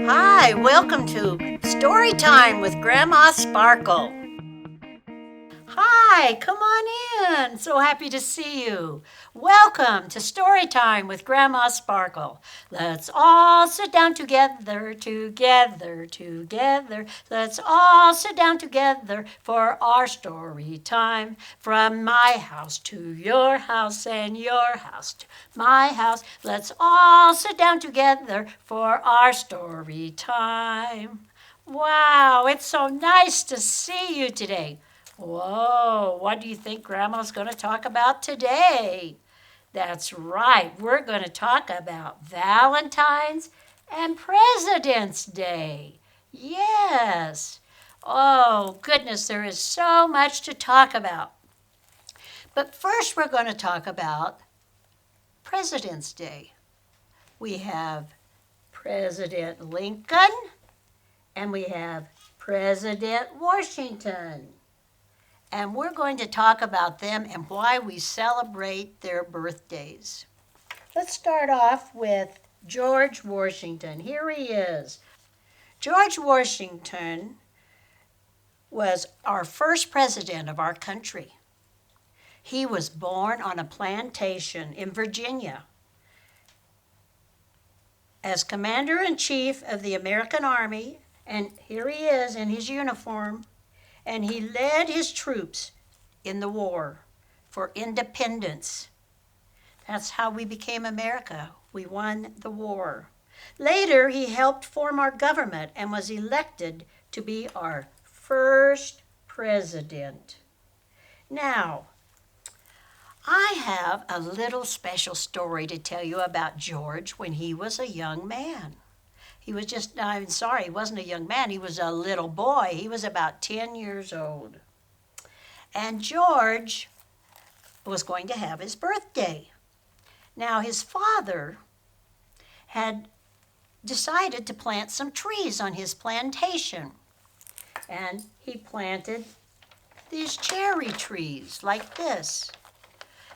Hi, welcome to Story Time with Grandma Sparkle. Hi, come on in. So happy to see you. Welcome to Story Time with Grandma Sparkle. Let's all sit down together, together. Let's all sit down together for our story time. From my house to your house and your house to my house. Let's all sit down together for our story time. Wow, it's so nice to see you today. Whoa, what do you think Grandma's going to talk about today? That's right, we're going to talk about Valentine's and President's Day. Yes. Oh, goodness, there is so much to talk about. But first, we're going to talk about President's Day. We have President Lincoln and we have President Washington. And we're going to talk about them and why we celebrate their birthdays. Let's start off with George Washington. Here he is. George Washington was our first president of our country. He was born on a plantation in Virginia. As commander-in-chief of the American Army, and here he is in his uniform, and he led his troops in the war for independence. That's how we became America. We won the war. Later, he helped form our government and was elected to be our first president. Now, I have a little special story to tell you about George when he was a young man. He wasn't a young man, he was a little boy. He was about 10 years old. And George was going to have his birthday. Now, his father had decided to plant some trees on his plantation. And he planted these cherry trees like this.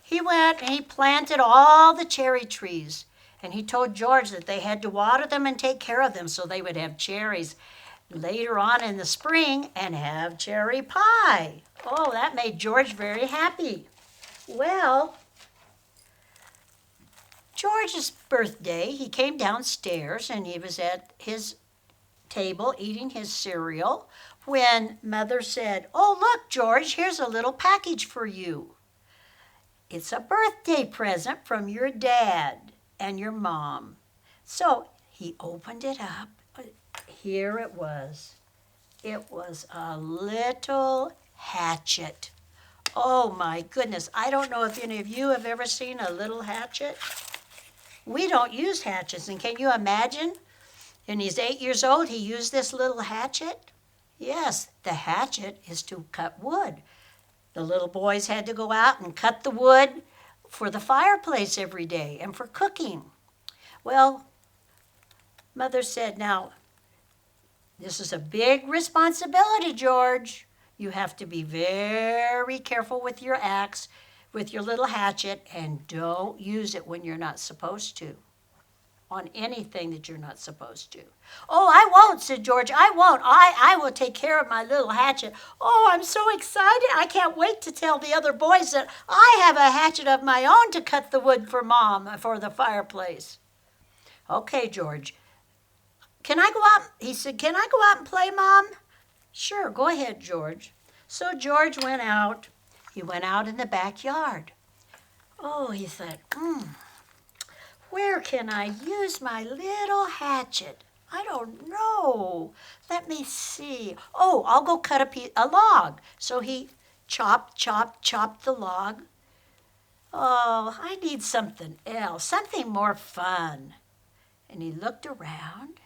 He went and he planted all the cherry trees. And he told George that they had to water them and take care of them so they would have cherries later on in the spring and have cherry pie. Oh, that made George very happy. Well, George's birthday, he came downstairs and he was at his table eating his cereal when Mother said, "Oh, look, George, here's a little package for you. It's a birthday present from your dad and your mom." So he opened it up. Here it was. It was a little hatchet. Oh my goodness. I don't know if any of you have ever seen a little hatchet. We don't use hatchets. And can you imagine? When he's 8 years old, he used this little hatchet. Yes, the hatchet is to cut wood. The little boys had to go out and cut the wood for the fireplace every day and for cooking. Well, Mother said, "Now, this is a big responsibility, George. You have to be very careful with your axe, with your little hatchet, and don't use it when you're not supposed to, on anything that you're not supposed to." "Oh, I won't," said George. "I won't. I will take care of my little hatchet. Oh, I'm so excited. I can't wait to tell the other boys that I have a hatchet of my own to cut the wood for Mom for the fireplace." "Okay, George. Can I go out?" He said, "Can I go out and play, Mom?" "Sure, go ahead, George." So George went out. He went out in the backyard. Oh, he thought, where can I use my little hatchet? I don't know. Let me see. Oh, I'll go cut a log. So he chopped the log. Oh, I need something else, something more fun. And he looked around.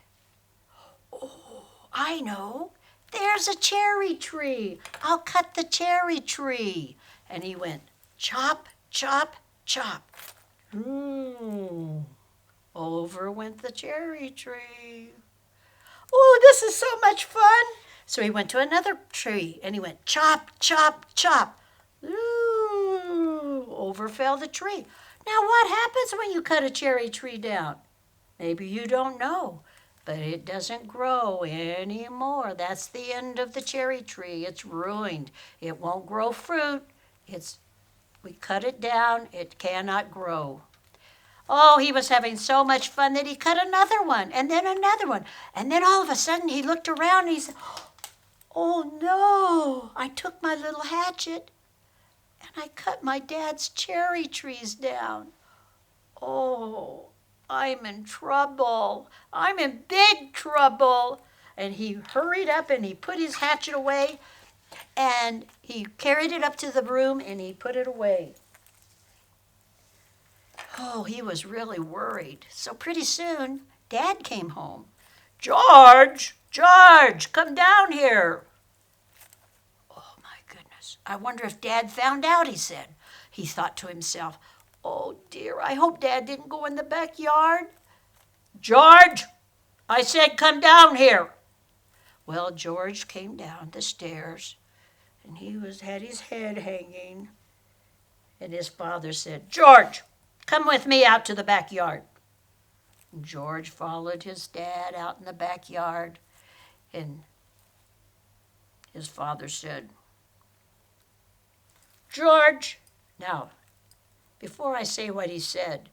Oh, I know. There's a cherry tree. I'll cut the cherry tree. And he went chop, chop, chop. Over went the cherry tree. Oh, this is so much fun. So he went to another tree and he went chop, chop, chop. Ooh, over fell the tree. Now, what happens when you cut a cherry tree down? Maybe you don't know, but it doesn't grow anymore. That's the end of the cherry tree. It's ruined. It won't grow fruit. We cut it down. It cannot grow. Oh, he was having so much fun that he cut another one and then another one. And then all of a sudden he looked around and he said, "Oh no, I took my little hatchet and I cut my dad's cherry trees down. Oh, I'm in trouble. I'm in big trouble." And he hurried up and he put his hatchet away and he carried it up to the room and he put it away. Oh, he was really worried. So pretty soon, Dad came home. "George, George, come down here." Oh, my goodness. I wonder if Dad found out, he said. He thought to himself, "Oh, dear, I hope Dad didn't go in the backyard." "George, I said come down here." Well, George came down the stairs, and had his head hanging. And his father said, "George, come with me out to the backyard." And George followed his dad out in the backyard, and his father said, "George," now, before I say what he said,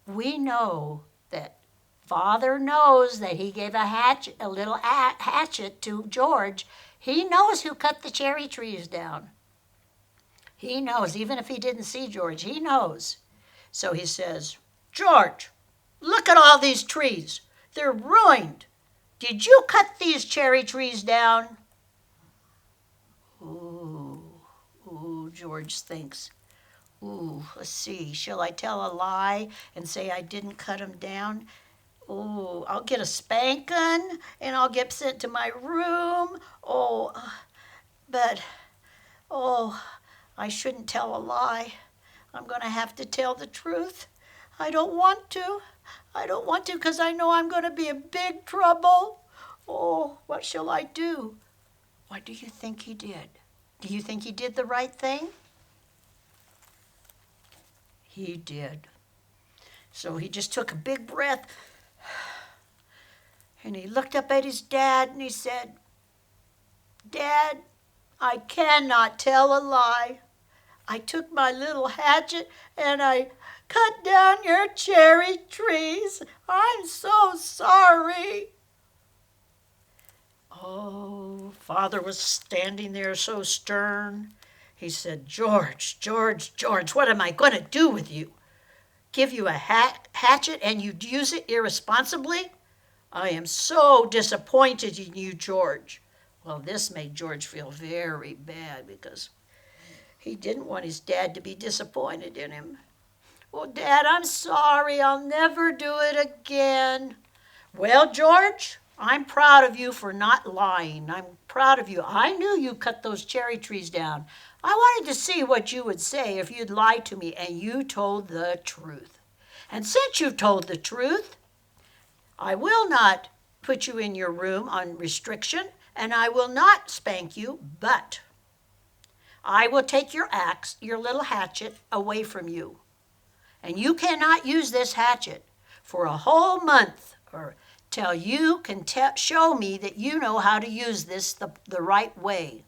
we know that Father knows that he gave a little hatchet to George. He knows who cut the cherry trees down. He knows, even if he didn't see George, he knows. So he says, "George, look at all these trees. They're ruined. Did you cut these cherry trees down?" Ooh, George thinks. Let's see. Shall I tell a lie and say I didn't cut them down? I'll get a spanking and I'll get sent to my room. But I shouldn't tell a lie. I'm going to have to tell the truth. I don't want to. I don't want to because I know I'm going to be in big trouble. Oh, what shall I do? What do you think he did? Do you think he did the right thing? He did. So he just took a big breath and he looked up at his dad and he said, "Dad, I cannot tell a lie. I took my little hatchet and I cut down your cherry trees. I'm so sorry." Oh, Father was standing there so stern. He said, "George, George, George, what am I going to do with you? Give you a hatchet and you'd use it irresponsibly? I am so disappointed in you, George." Well, this made George feel very bad because he didn't want his dad to be disappointed in him. "Well, Dad, I'm sorry. I'll never do it again." "Well, George, I'm proud of you for not lying. I'm proud of you. I knew you cut those cherry trees down. I wanted to see what you would say if you'd lie to me, and you told the truth. And since you've told the truth, I will not put you in your room on restriction, and I will not spank you, but I will take your axe, your little hatchet, away from you. And you cannot use this hatchet for a whole month or till you can show me that you know how to use this the right way."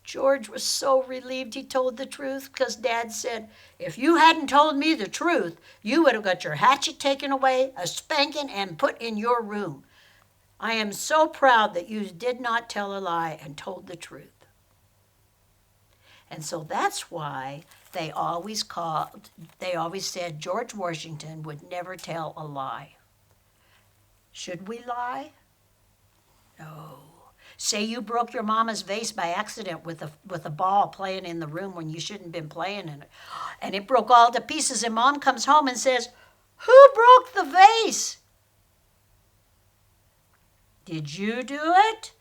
George was so relieved he told the truth because Dad said, "If you hadn't told me the truth, you would have got your hatchet taken away, a spanking, and put in your room. I am so proud that you did not tell a lie and told the truth." And so that's why they always said George Washington would never tell a lie. Should we lie? No. Say you broke your mama's vase by accident with a ball playing in the room when you shouldn't have been playing in it. And it broke all to pieces and Mom comes home and says, "Who broke the vase?" Did you do it?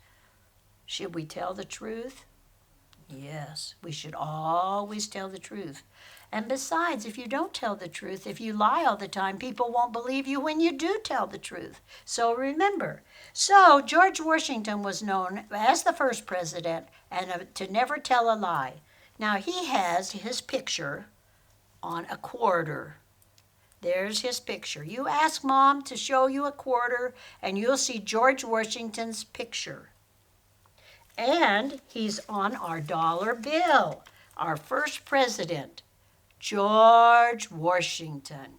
Should we tell the truth? Yes, we should always tell the truth. And besides, if you don't tell the truth, if you lie all the time, people won't believe you when you do tell the truth. So remember. So George Washington was known as the first president and to never tell a lie. Now he has his picture on a quarter. There's his picture. You ask Mom to show you a quarter, and you'll see George Washington's picture. And he's on our dollar bill, our first president, George Washington.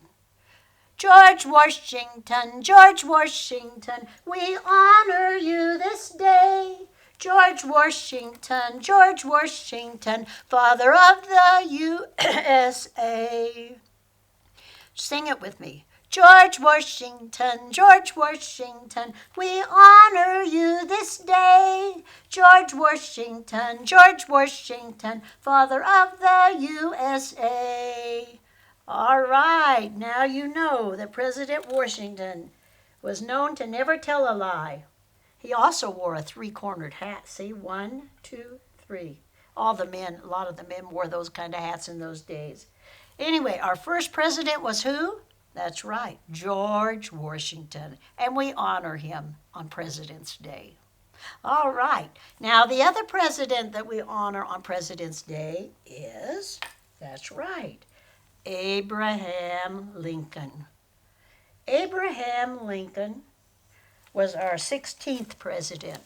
George Washington, George Washington, we honor you this day. George Washington, George Washington, father of the USA. Sing it with me. George Washington, George Washington, we honor you this day. George Washington, George Washington, father of the USA. All right, now you know that President Washington was known to never tell a lie. He also wore a three-cornered hat. See, 1, 2, 3. A lot of the men wore those kind of hats in those days. Anyway, our first president was who? That's right, George Washington. And we honor him on President's Day. All right, now the other president that we honor on President's Day is, that's right, Abraham Lincoln. Abraham Lincoln was our 16th president.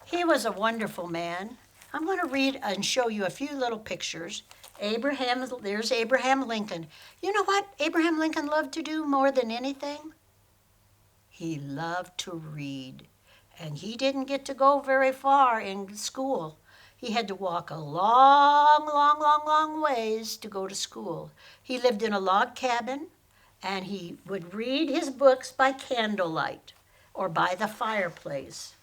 He was a wonderful man. I'm going to read and show you a few little pictures. There's Abraham Lincoln. You know what Abraham Lincoln loved to do more than anything? He loved to read. And he didn't get to go very far in school. He had to walk a long ways to go to school. He lived in a log cabin, and he would read his books by candlelight or by the fireplace.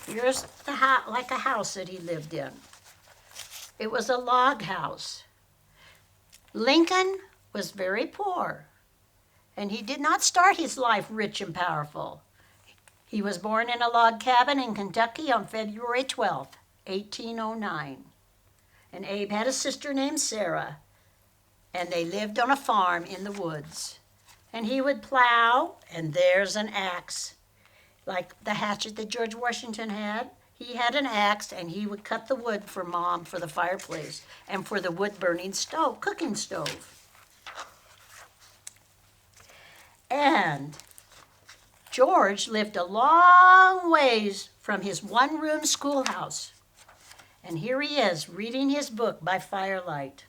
Here's the like a house that he lived in. It was a log house. Lincoln was very poor, and he did not start his life rich and powerful. He was born in a log cabin in Kentucky on February 12th, 1809. And Abe had a sister named Sarah, and they lived on a farm in the woods. And he would plow, and there's an axe. Like the hatchet that George Washington had, he had an axe, and he would cut the wood for Mom for the fireplace and for the wood-burning stove, cooking stove. And George lived a long ways from his one-room schoolhouse. And here he is, reading his book by firelight.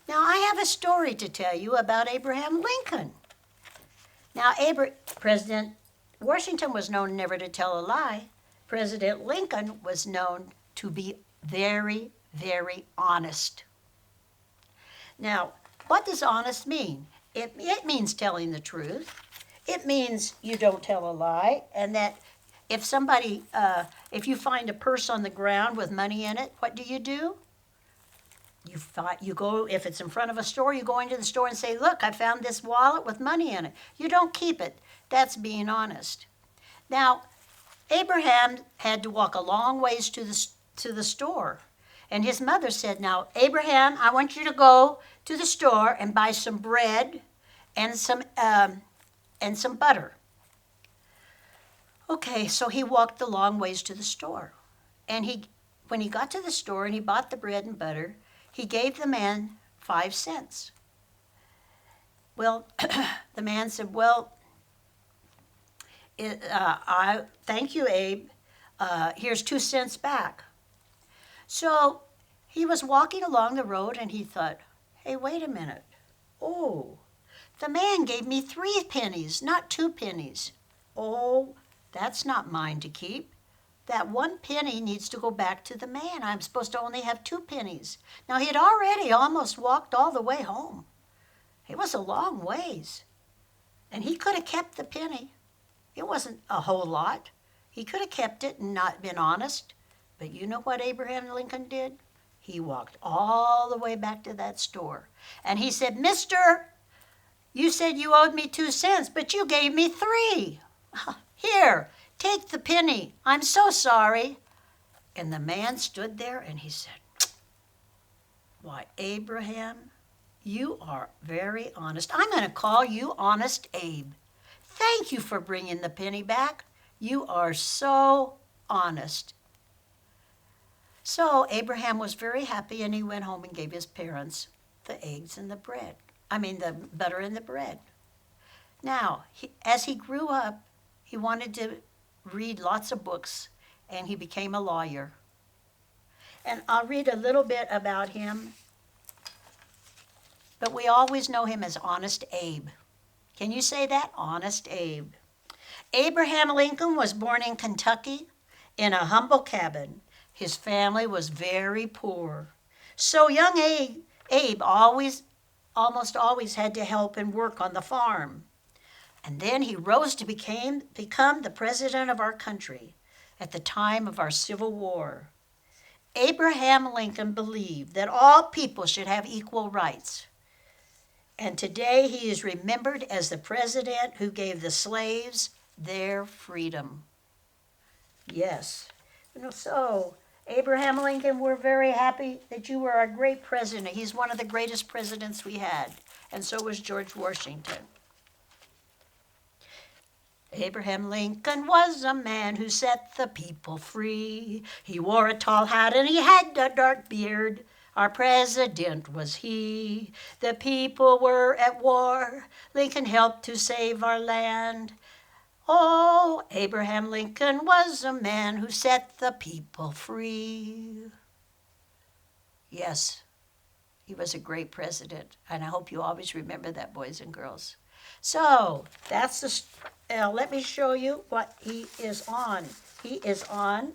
Now, I have a story to tell you about Abraham Lincoln. Now, President Washington was known never to tell a lie. President Lincoln was known to be very, very honest. Now, what does honest mean? It means telling the truth. It means you don't tell a lie, and that if you find a purse on the ground with money in it, what do? You go, if it's in front of a store, you go into the store and say, look, I found this wallet with money in it. You don't keep it. That's being honest. Now, Abraham had to walk a long ways to the store. And his mother said, now, Abraham, I want you to go to the store and buy some bread and some butter. Okay, so he walked a long ways to the store. And when he got to the store and he bought the bread and butter, he gave the man 5 cents. Well, the man said, well, thank you, Abe. Here's 2 cents back. So he was walking along the road and he thought, hey, wait a minute. Oh, the man gave me 3 pennies, not 2 pennies. Oh, that's not mine to keep. That 1 penny needs to go back to the man. I'm supposed to only have 2 pennies. Now, he had already almost walked all the way home. It was a long ways. And he could have kept the penny. It wasn't a whole lot. He could have kept it and not been honest. But you know what Abraham Lincoln did? He walked all the way back to that store. And he said, Mister, you said you owed me 2 cents, but you gave me 3. Here, take the penny. I'm so sorry. And the man stood there and he said, why, Abraham, you are very honest. I'm going to call you Honest Abe. Thank you for bringing the penny back. You are so honest. So Abraham was very happy and he went home and gave his parents the eggs and the bread. I mean, the butter and the bread. Now, as he grew up, he wanted to read lots of books and he became a lawyer. And I'll read a little bit about him, but we always know him as Honest Abe. Can you say that? Honest Abe. Abraham Lincoln was born in Kentucky in a humble cabin. His family was very poor. So young Abe almost always had to help and work on the farm. And then he rose to become the president of our country at the time of our Civil War. Abraham Lincoln believed that all people should have equal rights. And today he is remembered as the president who gave the slaves their freedom. Yes. So, Abraham Lincoln, we're very happy that you were a great president. He's one of the greatest presidents we had. And so was George Washington. Abraham Lincoln was a man who set the people free. He wore a tall hat and he had a dark beard. Our president was he. The people were at war. Lincoln helped to save our land. Oh, Abraham Lincoln was a man who set the people free. Yes, he was a great president, and I hope you always remember that, boys and girls. So, that's let me show you what he is on. He is on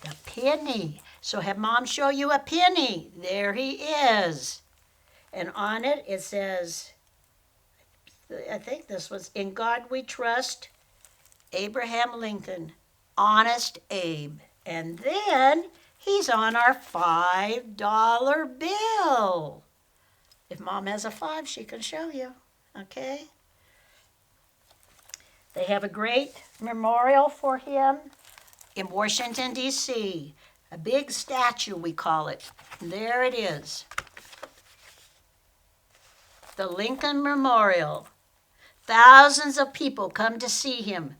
the penny. So have Mom show you a penny. There he is. And on it, it says, I think this was, "In God We Trust, Abraham Lincoln, Honest Abe." And then he's on our $5 bill. If Mom has a 5, she can show you. Okay? They have a great memorial for him in Washington, D.C. A big statue, we call it. And there it is. The Lincoln Memorial. Thousands of people come to see him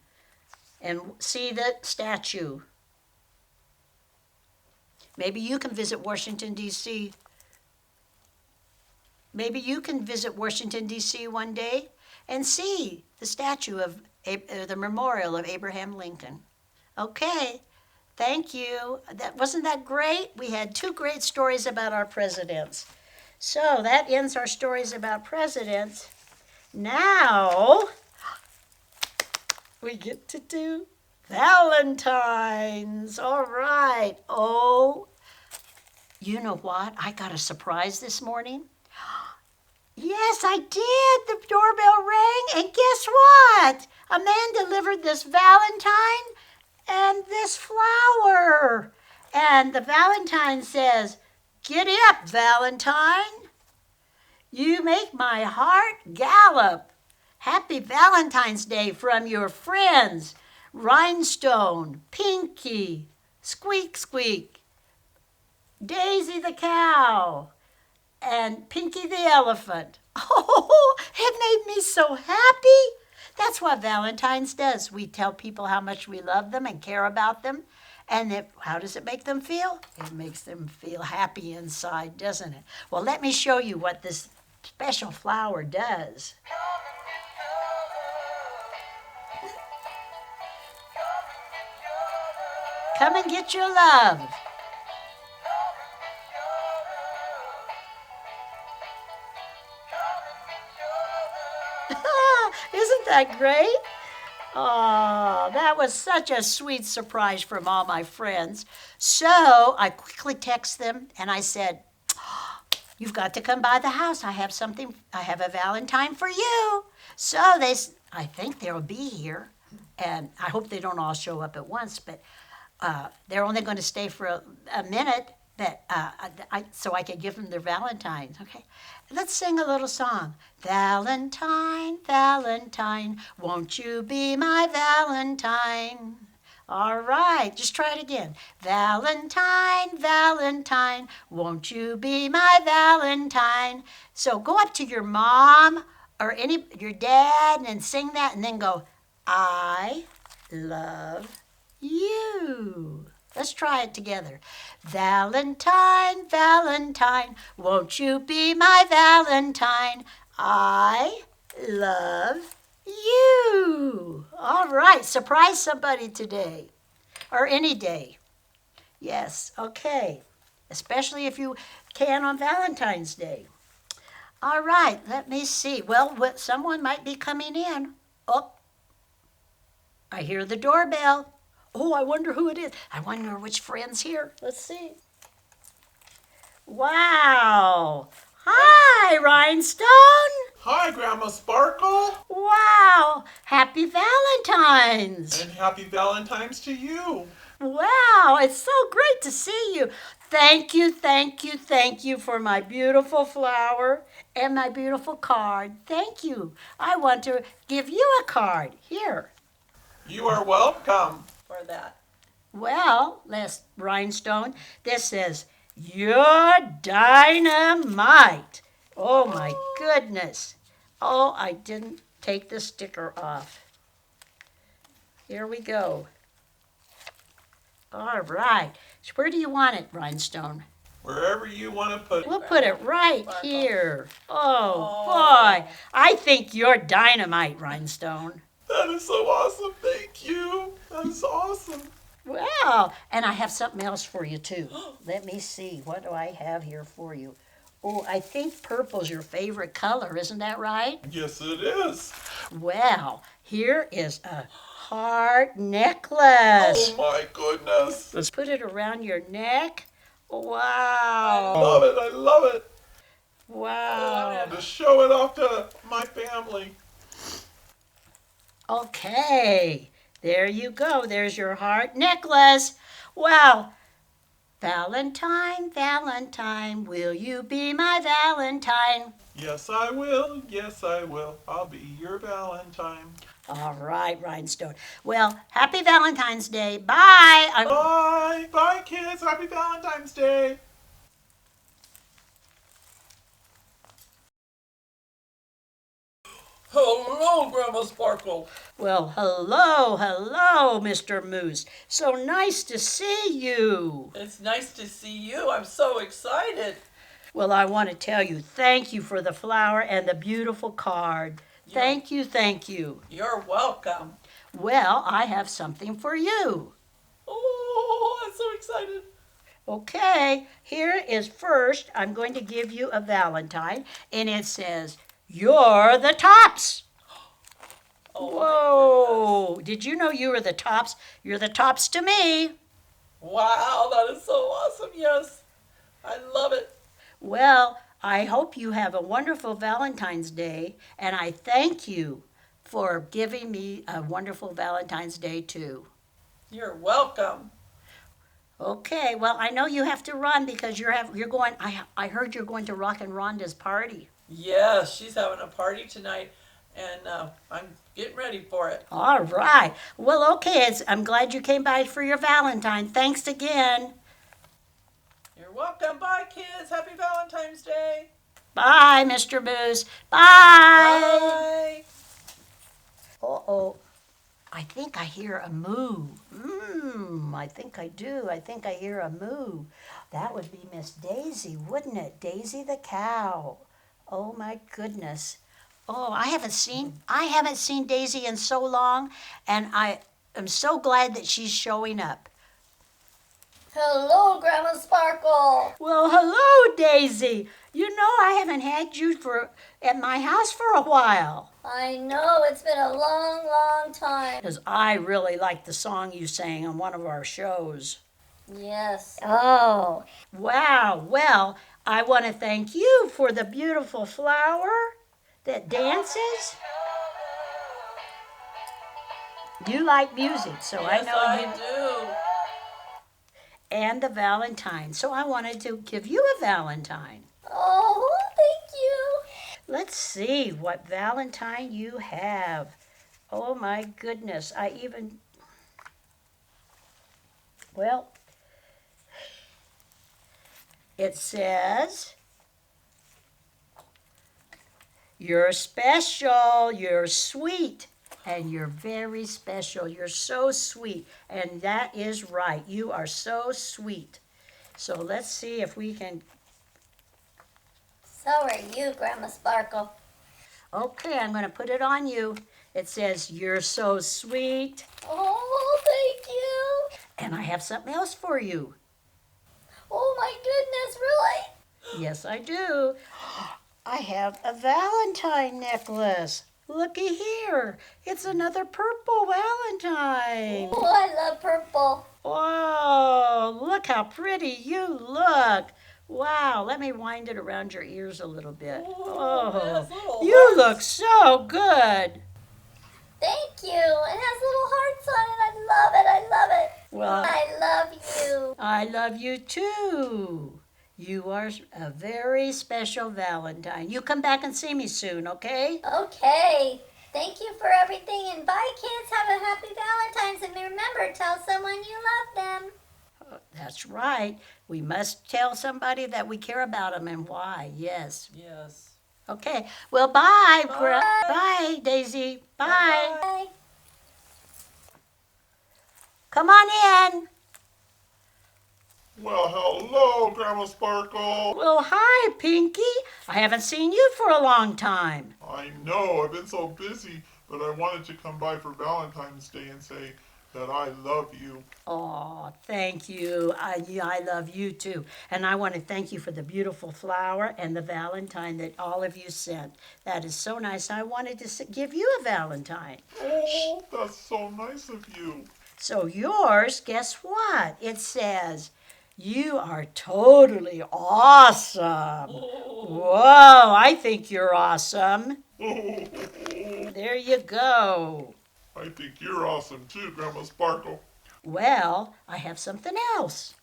and see the statue. Maybe you can visit Washington, D.C. Maybe you can visit Washington, D.C. one day and see the statue of the memorial of Abraham Lincoln. Okay, thank you. Wasn't that great? We had 2 great stories about our presidents. So that ends our stories about presidents. Now we get to do Valentines. All right. Oh, you know what? I got a surprise this morning. Yes, I did. The doorbell rang, and guess what? A man delivered this Valentine and this flower. And the Valentine says, "Giddy up, Valentine. You make my heart gallop. Happy Valentine's Day from your friends, Rhinestone, Pinky, Squeak Squeak, Daisy the cow, and Pinky the elephant." Oh, it made me so happy. That's what Valentine's does. We tell people how much we love them and care about them. And how does it make them feel? It makes them feel happy inside, doesn't it? Well, let me show you what this special flower does. Come and get your love. Isn't that great? Oh, that was such a sweet surprise from all my friends. So I quickly texted them and I said, "You've got to come by the house. I have a Valentine for you." So I think they'll be here. And I hope they don't all show up at once, but they're only going to stay for a minute, but so I can give them their Valentines. Okay, let's sing a little song. Valentine, Valentine, won't you be my Valentine? All right, just try it again. Valentine, Valentine, won't you be my Valentine? So go up to your mom or your dad and sing that, and then go, "I love you." Let's try it together. Valentine, Valentine, won't you be my Valentine? I love you. All right, surprise somebody today or any day. Yes, okay. Especially if you can on Valentine's Day. All right, let me see. Well, someone might be coming in. Oh, I hear the doorbell. Oh, I wonder who it is. I wonder which friend's here. Let's see. Wow. Hi, Rhinestone. Hi, Grandma Sparkle. Wow. Happy Valentine's. And happy Valentine's to you. Wow, it's so great to see you. Thank you, thank you, thank you for my beautiful flower and my beautiful card. Thank you. I want to give you a card. Here. You are welcome. For that. Well, Les Rhinestone, this says, "You're dynamite." Oh my goodness. Oh, I didn't take the sticker off. Here we go. All right. So where do you want it, Rhinestone? Wherever you want to put it. We'll put it right Sparkle. here. Oh, Oh. boy. I think you're dynamite, Rhinestone. That is so awesome. Thank you. That is awesome. Wow. And I have something else for you, too. Let me see. What do I have here for you? Oh, I think purple's your favorite color. Isn't that right? Yes, it is. Well, here is a heart necklace. Oh, my goodness. Let's put it around your neck. I Wow. love it. I love it. Wow. To show it off to my family. Okay. There you go. There's your heart necklace. Wow. Valentine, Valentine, will you be my Valentine? Yes, I will. Yes, I will. I'll be your Valentine. All right, Rhinestone. Well, happy Valentine's Day. Bye. Bye. Bye, kids. Happy Valentine's Day. Hello, Grandma Sparkle. Well, hello, Mr. Moose. So nice to see you. It's nice to see you. I'm so excited. Well, I want to tell you, thank you for the flower and the beautiful card. Thank you, thank you. You're welcome. Well, I have something for you. Oh, I'm so excited. Okay, here is first, I'm going to give you a Valentine, and it says, "You're the tops." Oh, Whoa, did you know you were the tops? You're the tops to me. wow, that is so awesome. Yes, I love it. Well, I hope you have a wonderful Valentine's Day, and I thank you for giving me a wonderful Valentine's Day too. You're welcome. Okay, well, I know you have to run because you're going. I heard you're going to Rock and Rhonda's party. Yes, she's having a party tonight, and I'm getting ready for it. All right. Well, okay. I'm glad you came by for your Valentine. Thanks again. You're welcome. Bye, kids. Happy Valentine's Day. Bye, Mr. Moose. Bye. Bye. Uh-oh. I think I hear a moo. I think I do. I think I hear a moo. That would be Miss Daisy, wouldn't it? Daisy the cow. Oh my goodness. Oh, I haven't seen Daisy in so long, and I am so glad that she's showing up. Hello, Grandma Sparkle. Well, hello, Daisy. You know I haven't had you at my house for a while. I know it's been a long, long time. Because I really liked the song you sang on one of our shows. Yes. Oh, wow. Well, I want to thank you for the beautiful flower that dances. You like music, so Yes, I know you. do. And the Valentine. So I wanted to give you a Valentine. Oh, thank you. Let's see what Valentine you have. Oh my goodness. Well, it says, "You're special, you're sweet, And you're very special. You're so sweet. And that is right. You are so sweet. So let's see if we can. So are you, Grandma Sparkle. Okay, I'm going to put it on you. It says, "You're so sweet." Oh, thank you. And I have something else for you. Oh my goodness, really? Yes, I do. I have a Valentine necklace. Looky here. It's another purple Valentine. Oh, I love purple. Whoa, look how pretty you look. Wow, let me wind it around your ears a little bit. Oh, it has little You hearts. look so good. Thank you. It has little hearts on it. I love it. I love it. Well, I love you. I love you too. You are a very special Valentine. You come back and see me soon, okay? Okay. Thank you for everything. And bye, kids. Have a happy Valentine's. And remember, tell someone you love them. That's right. We must tell somebody that we care about them and why. Yes. Yes. Okay. Well, bye. Bye. Bye, Daisy. Bye. Bye-bye. Bye. Come on in. Well, hello, Grandma Sparkle. Well, hi, Pinky. I haven't seen you for a long time. I know, I've been so busy, but I wanted to come by for Valentine's Day and say that I love you. Oh, thank you. I love you too. And I want to thank you for the beautiful flower and the Valentine that all of you sent. That is so nice. I wanted to give you a Valentine. Oh, that's so nice of you. So yours, guess what? It says, "You are totally awesome." Whoa, I think you're awesome. There you go. I think you're awesome too, Grandma Sparkle. Well, I have something else.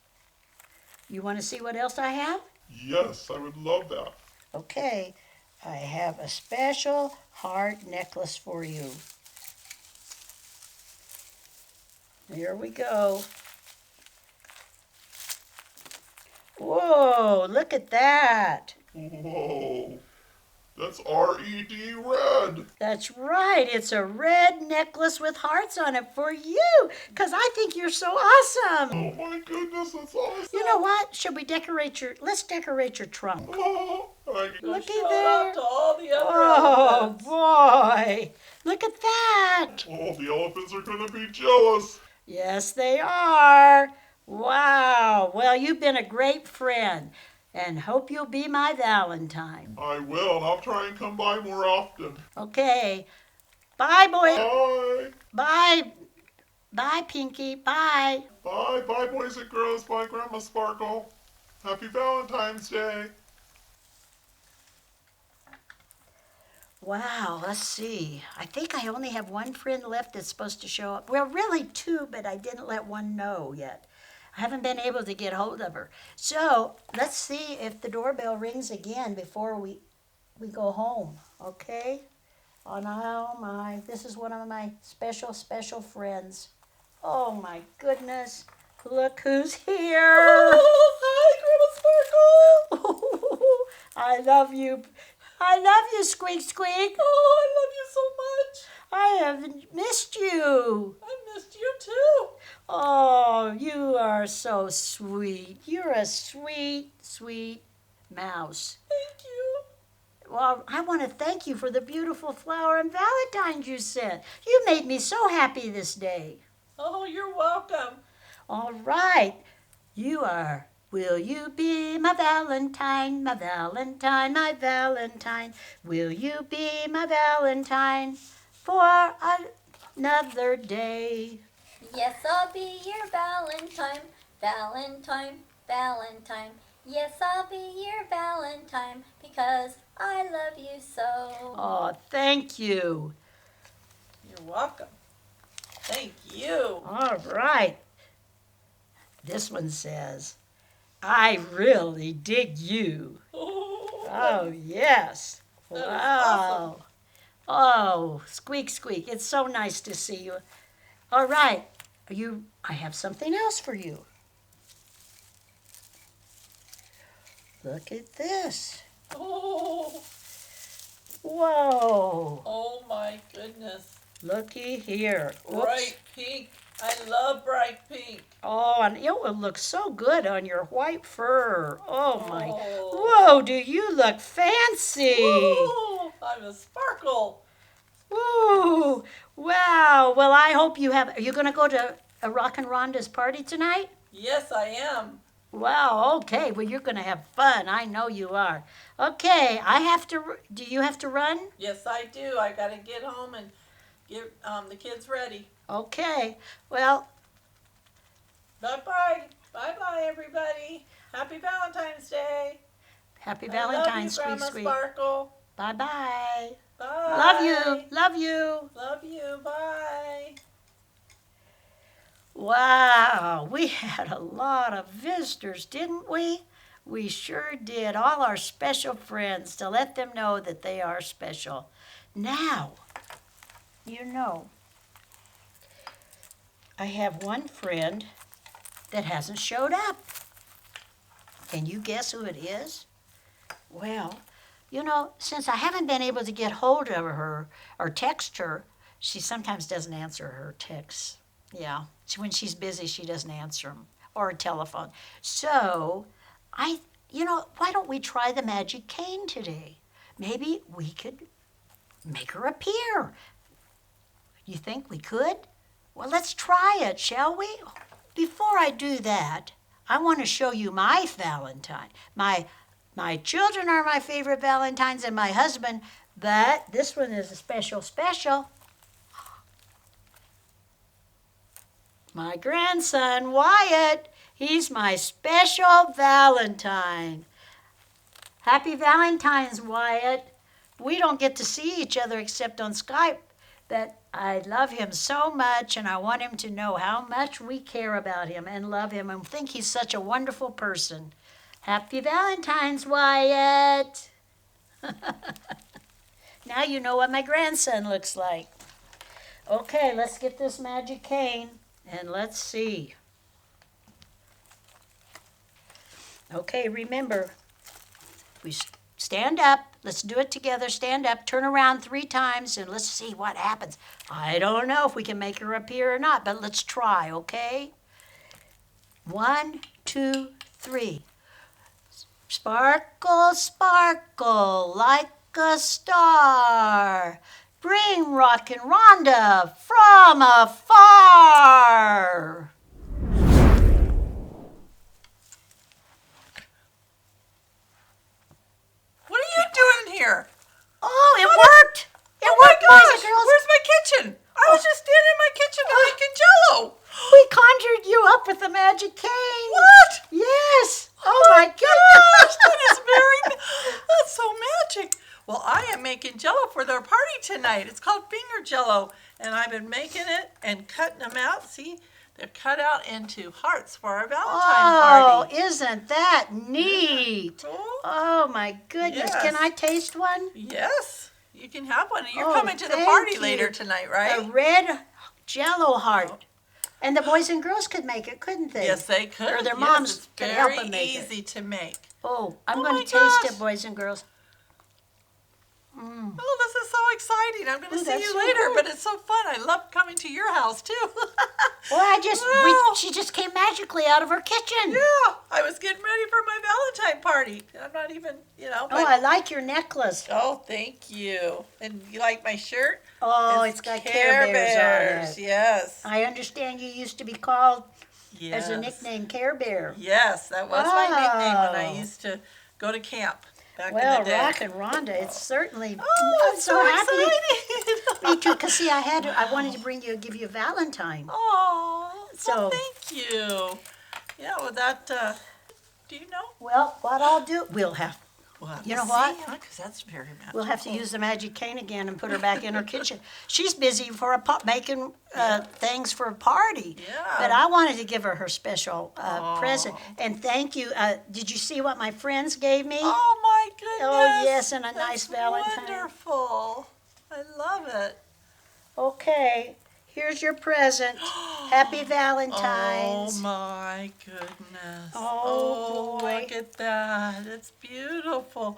You want to see what else I have? Yes, I would love that. Okay, I have a special heart necklace for you. Here we go. Whoa, look at that. Whoa, that's R-E-D red. That's right. It's a red necklace with hearts on it for you, because I think you're so awesome. Oh my goodness, that's awesome. You know what? Should we let's decorate your trunk. Oh, Looky Show it there. off to all the other Oh, elephants. boy. Look at that. oh, the elephants are gonna be jealous. Yes, they are. Wow. Well, you've been a great friend, and hope you'll be my Valentine. I will, and I'll try and come by more often. Okay. Bye, boy. Bye. Bye. Bye, Pinky. Bye. Bye, bye, boys and girls. Bye, Grandma Sparkle. Happy Valentine's Day. Wow, let's see. I think I only have one friend left that's supposed to show up. Well, really two, but I didn't let one know yet. I haven't been able to get hold of her. So let's see if the doorbell rings again before we go home, okay? Oh, no, this is one of my special, special friends. Oh, my goodness. Look who's here. Oh, hi, Grandma Sparkle. I love you. I love you, Squeak Squeak. Oh, I love you so much. I have missed you. I missed you too. Oh, you are so sweet. You're a sweet, sweet mouse. Thank you. Well, I want to thank you for the beautiful flower and Valentines you sent. You made me so happy this day. Oh, you're welcome. All right. Will you be my Valentine, my Valentine, my Valentine? Will you be my Valentine for another day? Yes, I'll be your Valentine. Valentine, Valentine. Yes, I'll be your Valentine because I love you so. Oh, thank you. You're welcome. Thank you. All right. This one says, "I really dig you." Oh, yes. That is Wow. Oh, Squeak Squeak, it's so nice to see you. All right. I have something else for you. Look at this. Oh, Whoa. oh my goodness. Looky here. Whoops. Bright pink. I love bright pink. Oh, and it will look so good on your white fur. Oh my. Oh. Whoa, do you look fancy? Woo! I'm a sparkle. Ooh, wow. Well, I hope you have. Are you going to go to a Rockin' Rhonda's party tonight? Yes, I am. Wow, okay. Well, you're going to have fun. I know you are. Okay, I have to. Do you have to run? Yes, I do. I got to get home and get the kids ready. Okay. Well, Bye-bye. Bye-bye, everybody. Happy Valentine's Day. happy I love you, Valentine's, sweet, Grandma sweet. Sparkle. Bye bye. Bye. Love you. Love you. Love you. Bye. Wow, we had a lot of visitors, didn't we? We sure did. All our special friends to let them know that they are special. Now, you know, I have one friend that hasn't showed up. Can you guess who it is? Well, you know, since I haven't been able to get hold of her or text her, she sometimes doesn't answer her texts. Yeah, when she's busy, she doesn't answer them, or a telephone. So, why don't we try the magic cane today? Maybe we could make her appear. You think we could? Well, let's try it, shall we? Before I do that, I want to show you my Valentine. My children are my favorite Valentines and my husband, but this one is a special. My grandson, Wyatt, he's my special Valentine. Happy Valentine's, Wyatt. We don't get to see each other except on Skype, but I love him so much, and I want him to know how much we care about him and love him and think he's such a wonderful person. Happy Valentine's, Wyatt. Now you know what my grandson looks like. Okay, let's get this magic cane. And let's see. Okay, remember, we stand up. Let's do it together. Stand up, turn around 3 times, and let's see what happens. I don't know if we can make her appear or not, but let's try, okay? 1, 2, 3. Sparkle, sparkle, like a star. Bring Rockin' Rhonda from afar. What are you doing here? Oh, it worked! It Oh my worked, boys and gosh! girls. Where's my kitchen? I was just standing in my kitchen making Jello. We conjured you up with the magic cane. What? Yes. Oh my Gosh, goodness. that is that's so magic. Well, I am making Jello for their party tonight. It's called finger Jello, and I've been making it and cutting them out. See, they're cut out into hearts for our Valentine Oh, party. isn't that neat? Cool. Oh my goodness. Yes. Can I taste one? Yes, you can have one. You're Oh, coming to the thank party you. later tonight, A right? red Jello heart. And the boys and girls could make it, couldn't they? Yes, they could. Or their Yes, moms it's could help very them make it. easy to make. Oh, I'm Oh going my to taste gosh. it, boys and girls. Oh, this is so exciting. I'm going to Ooh, see that's you so later, good. but it's so fun. I love coming to your house, too. Well, Wow. she just came magically out of her kitchen. Yeah, I was getting ready for my Valentine party. I'm not even, Oh, but, I like your necklace. oh, thank you. And you like my shirt? Oh, it's got Care Bears on it. Yes. I understand you used to be called Yes. as a nickname Care Bear. Yes, that was my nickname when I Oh. used to go to camp back Well, in the day. Rockin' Rhonda, it's certainly. Oh, I'm it's so happy. exciting. Me too, because see, I wanted to give you a Valentine. Oh, So- thank you. Yeah, well, that, do you know? Well, what I'll do, We'll have You to know what? Because that's very magical. we'll have to use the magic cane again and put her back in her kitchen. She's busy for making things for a party. Yeah. But I wanted to give her her special Aw. present. And thank you. Did you see what my friends gave me? Oh my goodness! Oh, yes, and a That's nice Valentine. Wonderful! I love it. Okay, here's your present. Happy Oh Valentine's. my goodness! Oh, boy. Look at that! It's beautiful.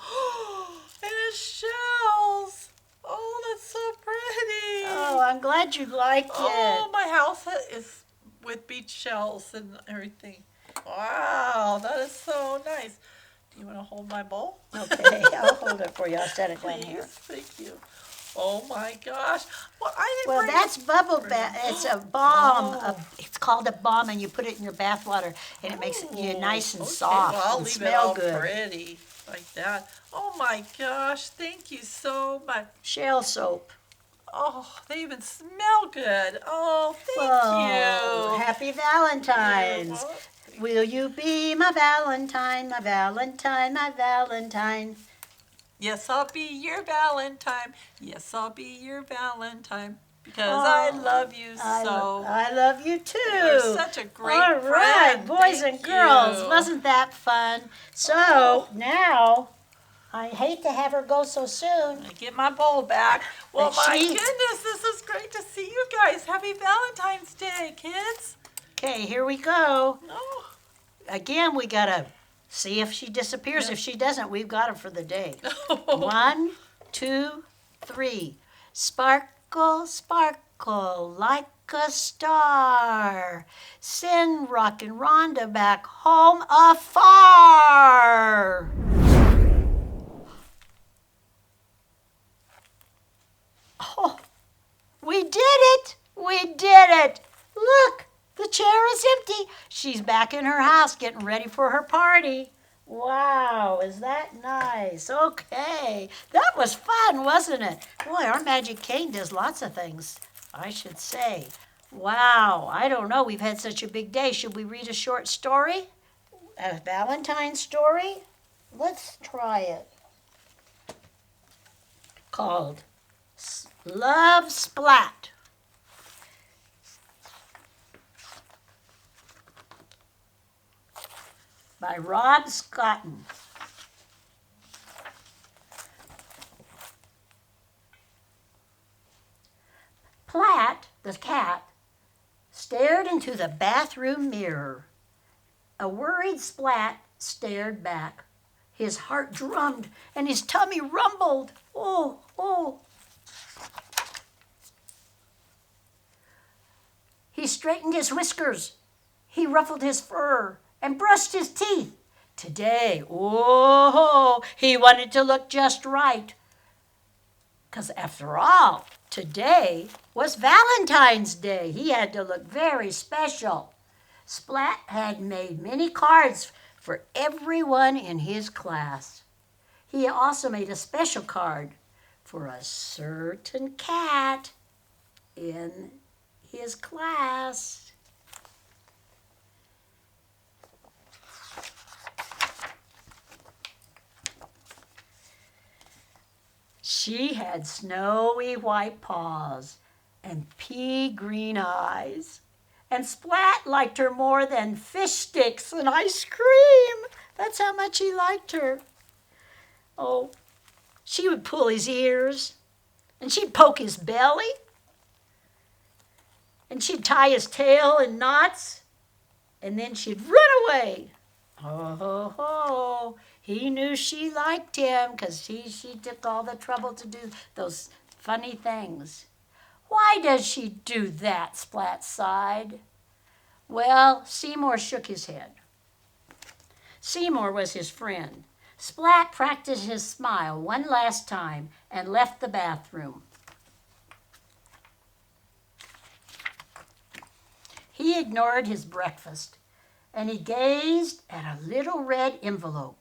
And it's shells. Oh, that's so pretty. Oh, I'm glad you liked Oh, it. my house is with beach shells and everything. Wow, that is so nice. Do you want to hold my bowl? Okay, I'll hold it for you. I'll set it down Please, here. thank you. Oh my gosh. Well, I didn't Well, bring that's bubble bring- bath. It's a balm. Oh. It's called a balm, and you put it in your bath water, and it makes you Ooh, nice and okay, soft well, I'll and leave it smell all good. pretty like that. Oh my gosh, thank you so much. Shell soap. Oh, they even smell good. Oh, thank Oh, you. happy Valentine's. Will you be my Valentine, my Valentine, my Valentine? Yes, I'll be your Valentine. Yes, I'll be your Valentine. Because I love you so. I love you too. You're such a great All right, friend. boys Thank and girls, you. wasn't that fun? So Oh. now, I hate to have her go so soon. I get my bowl back. Well, But my she- goodness, this is great to see you guys. Happy Valentine's Day, kids. Okay, here we go. Oh. Again, we gotta see if she disappears. Yeah. If she doesn't, we've got her for the day. 1, 2, 3. Sparkle, sparkle like a star. Send Rock and Rhonda back home afar. Oh, we did it! We did it! Look, the chair is empty. She's back in her house getting ready for her party. Wow, is that nice? Okay, that was fun, wasn't it? Boy, our magic cane does lots of things, I should say. Wow, I don't know, we've had such a big day. Should we read a short story? A Valentine story? Let's try it. Called Love Splat. By Rob Scotton. Platt, the cat, stared into the bathroom mirror. A worried Splat stared back. His heart drummed and his tummy rumbled. Oh, oh. He straightened his whiskers. He ruffled his fur and brushed his teeth. Today, oh, he wanted to look just right. 'Cause after all, today was Valentine's Day. He had to look very special. Splat had made many cards for everyone in his class. He also made a special card for a certain cat in his class. She had snowy white paws and pea green eyes. And Splat liked her more than fish sticks and ice cream. That's how much he liked her. Oh, she would pull his ears, and she'd poke his belly, and she'd tie his tail in knots, and then she'd run away. Oh, ho, ho. He knew she liked him because she took all the trouble to do those funny things. Why does she do that? Splat sighed. Well, Seymour shook his head. Seymour was his friend. Splat practiced his smile one last time and left the bathroom. He ignored his breakfast and he gazed at a little red envelope.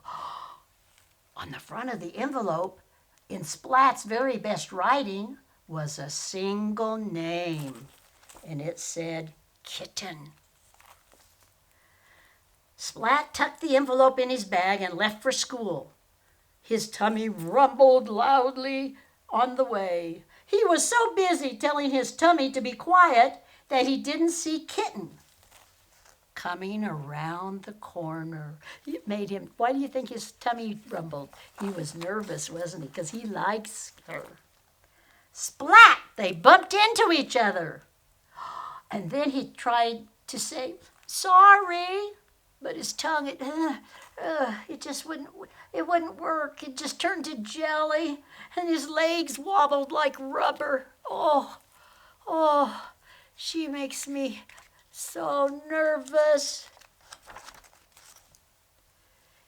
On the front of the envelope, in Splat's very best writing, was a single name, and it said Kitten. Splat tucked the envelope in his bag and left for school. His tummy rumbled loudly on the way. He was so busy telling his tummy to be quiet that he didn't see Kitten coming around the corner. It made him, why do you think his tummy rumbled? He was nervous, wasn't he? Because he likes her. Splat! They bumped into each other. And then he tried to say, sorry, but his tongue, it just wouldn't work. It just turned to jelly, and his legs wobbled like rubber. Oh, oh, she makes me so nervous.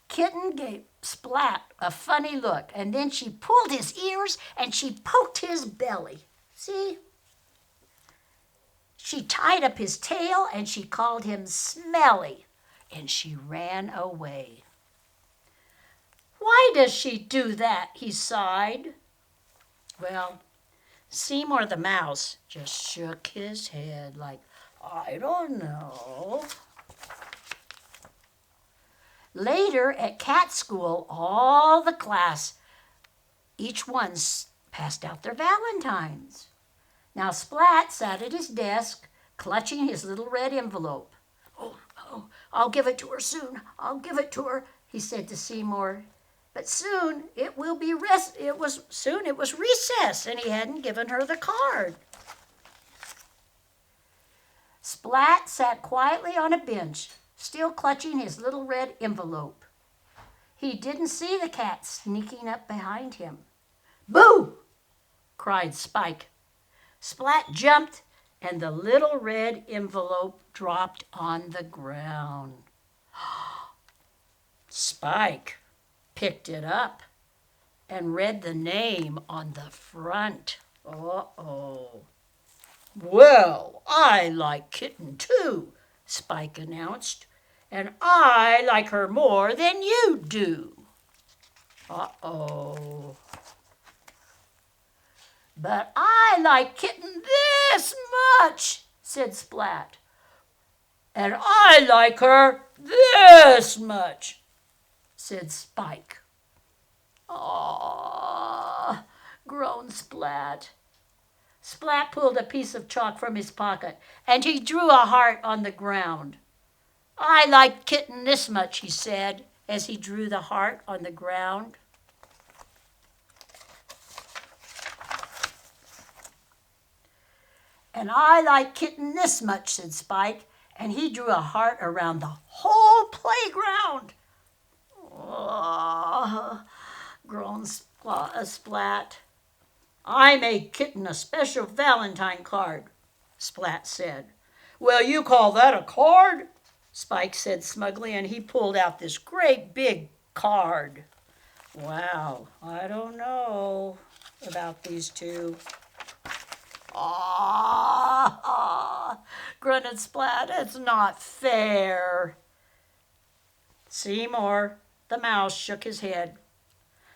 Kitten gave Splat a funny look, and then she pulled his ears and she poked his belly. See? She tied up his tail and she called him Smelly, and she ran away. Why does she do that? He sighed. Well, Seymour the mouse just shook his head like, I don't know. Later at cat school, all the class, each one passed out their valentines. Now Splat sat at his desk, clutching his little red envelope. Oh, I'll give it to her soon. I'll give it to her, he said to Seymour. But soon it was recess, and he hadn't given her the card. Splat sat quietly on a bench, still clutching his little red envelope. He didn't see the cat sneaking up behind him. Boo! Cried Spike. Splat jumped, and the little red envelope dropped on the ground. Spike picked it up and read the name on the front. Uh-oh. Well, I like Kitten too, Spike announced, and I like her more than you do. Uh-oh. But I like Kitten this much, said Splat. And I like her this much, said Spike. Aww, groaned Splat. Splat pulled a piece of chalk from his pocket, and he drew a heart on the ground. I like Kitten this much, he said, as he drew the heart on the ground. And I like Kitten this much, said Spike, and he drew a heart around the whole playground. Oh, groaned Splat. I made Kitten a special Valentine card, Splat said. Well, you call that a card? Spike said smugly, and he pulled out this great big card. Wow, I don't know about these two. Ah, grunted Splat, it's not fair. Seymour, the mouse, shook his head.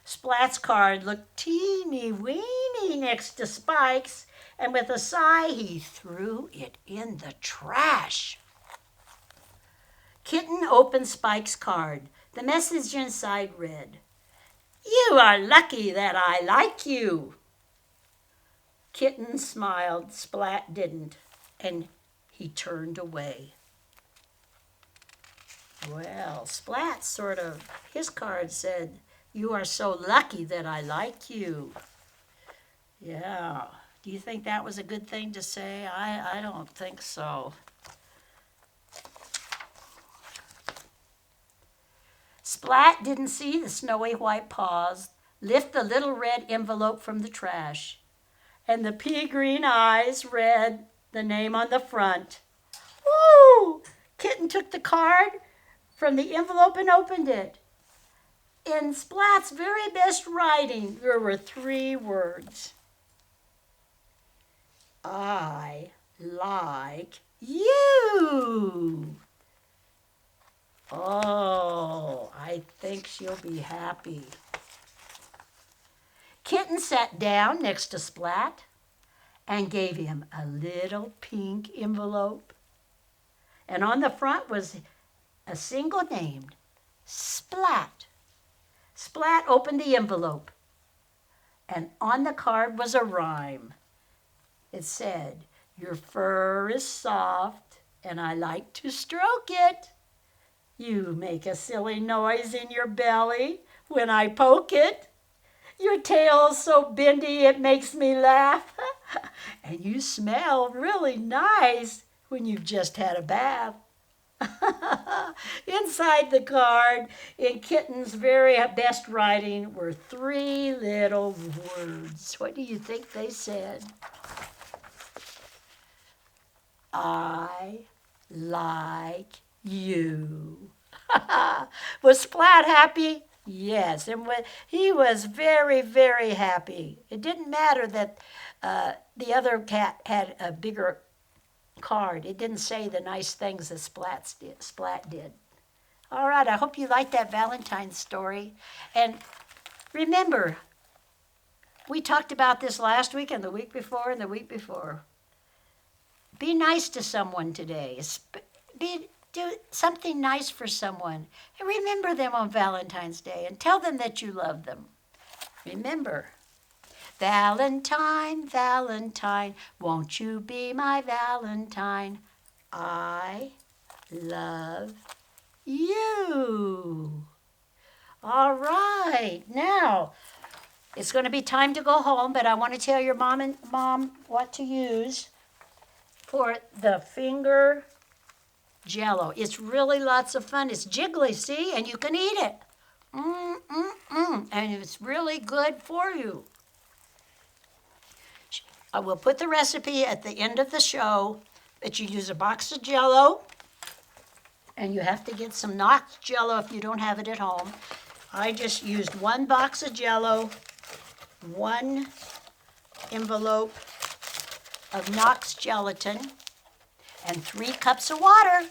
Splat's card looked teeny-weeny next to Spike's, and with a sigh, he threw it in the trash. Kitten opened Spike's card. The message inside read, You are lucky that I like you. Kitten smiled, Splat didn't, and he turned away. Well, Splat his card said, You are so lucky that I like you. Yeah, do you think that was a good thing to say? I don't think so. Splat didn't see the snowy white paws lift the little red envelope from the trash, and the pea-green eyes read the name on the front. Woo! Kitten took the card from the envelope and opened it. In Splat's very best writing, there were 3 words. I like you. Oh, I think she'll be happy. Kitten sat down next to Splat and gave him a little pink envelope. And on the front was a single name, Splat. Splat opened the envelope, and on the card was a rhyme. It said, Your fur is soft, and I like to stroke it. You make a silly noise in your belly when I poke it. Your tail's so bendy it makes me laugh. And you smell really nice when you've just had a bath. Inside the card, in Kitten's very best writing, were three little words. What do you think they said? I like you. Was Splat happy? Yes, and he was very, very happy. It didn't matter that the other cat had a bigger card. It didn't say the nice things that Splat did. All right, I hope you liked that Valentine's story. And remember, we talked about this last week and the week before and the week before. Be nice to someone today. Do something nice for someone. And remember them on Valentine's Day and tell them that you love them. Remember, Valentine, Valentine, won't you be my Valentine? I love you. All right, now it's going to be time to go home, but I want to tell your mom what to use for the finger Jello. It's really lots of fun. It's jiggly, see, and you can eat it. And it's really good for you. I will put the recipe at the end of the show, but you use a box of Jello, and you have to get some Knox Jello if you don't have it at home. I just used one box of Jello, one envelope of Knox gelatin, and 3 cups of water,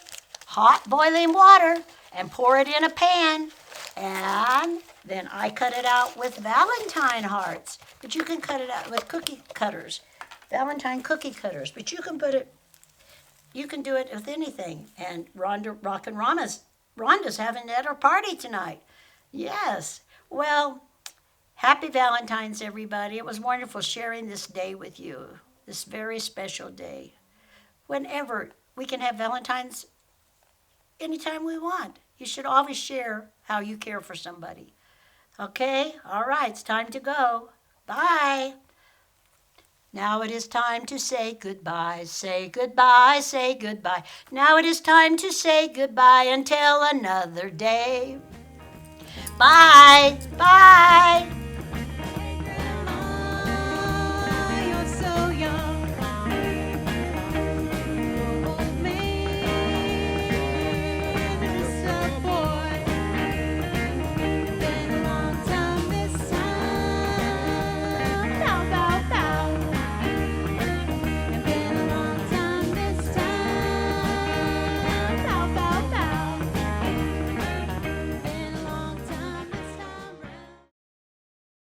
hot boiling water, and pour it in a pan. And then I cut it out with Valentine hearts, but you can cut it out with cookie cutters, Valentine cookie cutters, but you can do it with anything. And Rhonda's having it at her party tonight. Yes. Well, happy Valentine's, everybody. It was wonderful sharing this day with you, this very special day. Whenever we can have Valentine's anytime we want. You should always share how you care for somebody. Okay? All right, it's time to go. Bye. Now it is time to say goodbye. Say goodbye, say goodbye. Now it is time to say goodbye until another day. Bye. Bye.